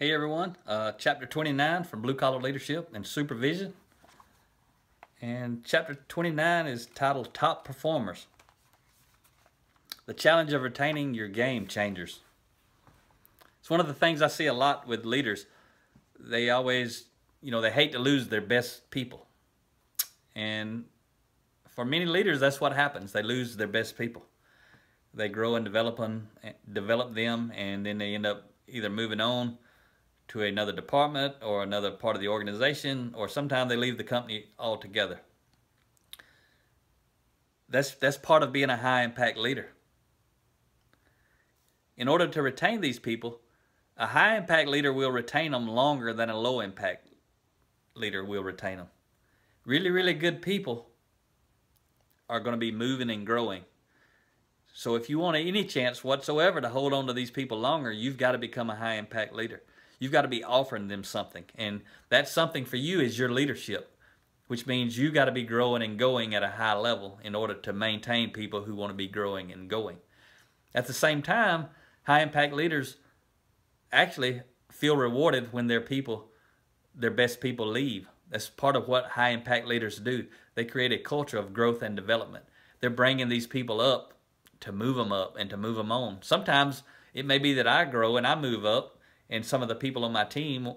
Hey everyone, chapter 29 from Blue Collar Leadership and Supervision. And chapter 29 is titled Top Performers. The challenge of retaining your game changers. It's one of the things I see a lot with leaders. They always, they hate to lose their best people. And for many leaders, that's what happens. They lose their best people. They grow and develop them, and then they end up either moving on to another department or another part of the organization, or sometimes they leave the company altogether. That's part of being a high-impact leader. In order to retain these people, a high-impact leader will retain them longer than a low-impact leader will retain them. Really, really good people are going to be moving and growing. So if you want any chance whatsoever to hold on to these people longer, you've got to become a high-impact leader. You've got to be offering them something. And that something for you is your leadership, which means you got to be growing and going at a high level in order to maintain people who want to be growing and going. At the same time, high-impact leaders actually feel rewarded when their best people leave. That's part of what high-impact leaders do. They create a culture of growth and development. They're bringing these people up to move them up and to move them on. Sometimes it may be that I grow and I move up, and some of the people on my team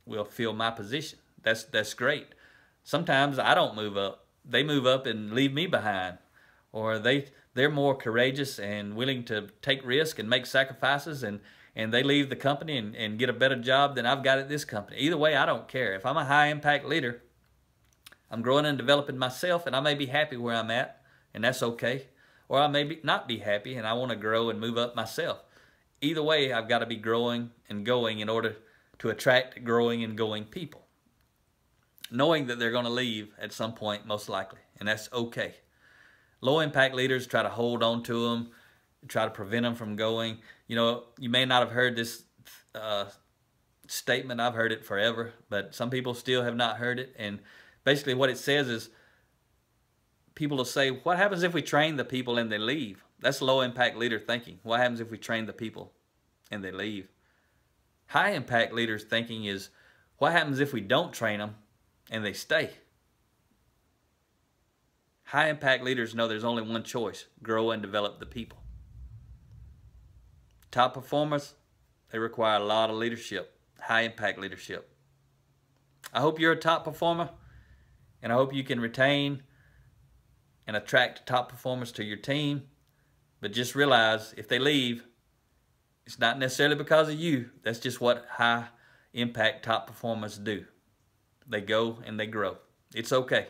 will fill my position. That's great. Sometimes I don't move up. They move up and leave me behind. Or they're more courageous and willing to take risks and make sacrifices, and they leave the company and get a better job than I've got at this company. Either way, I don't care. If I'm a high-impact leader, I'm growing and developing myself, and I may be happy where I'm at, and that's okay. Or I may not be happy, and I want to grow and move up myself. Either way, I've got to be growing and going in order to attract growing and going people, knowing that they're going to leave at some point, most likely, and that's okay. Low-impact leaders try to hold on to them, try to prevent them from going. You may not have heard this statement. I've heard it forever, but some people still have not heard it. And basically what it says is, people will say, what happens if we train the people and they leave? That's low-impact leader thinking. What happens if we train the people and they leave? High-impact leaders thinking is, what happens if we don't train them and they stay? High-impact leaders know there's only one choice: grow and develop the people. Top performers, they require a lot of leadership, high-impact leadership. I hope you're a top performer, and I hope you can retain and attract top performers to your team. But just realize, if they leave, it's not necessarily because of you. That's just what high-impact top performers do. They go and they grow. It's okay.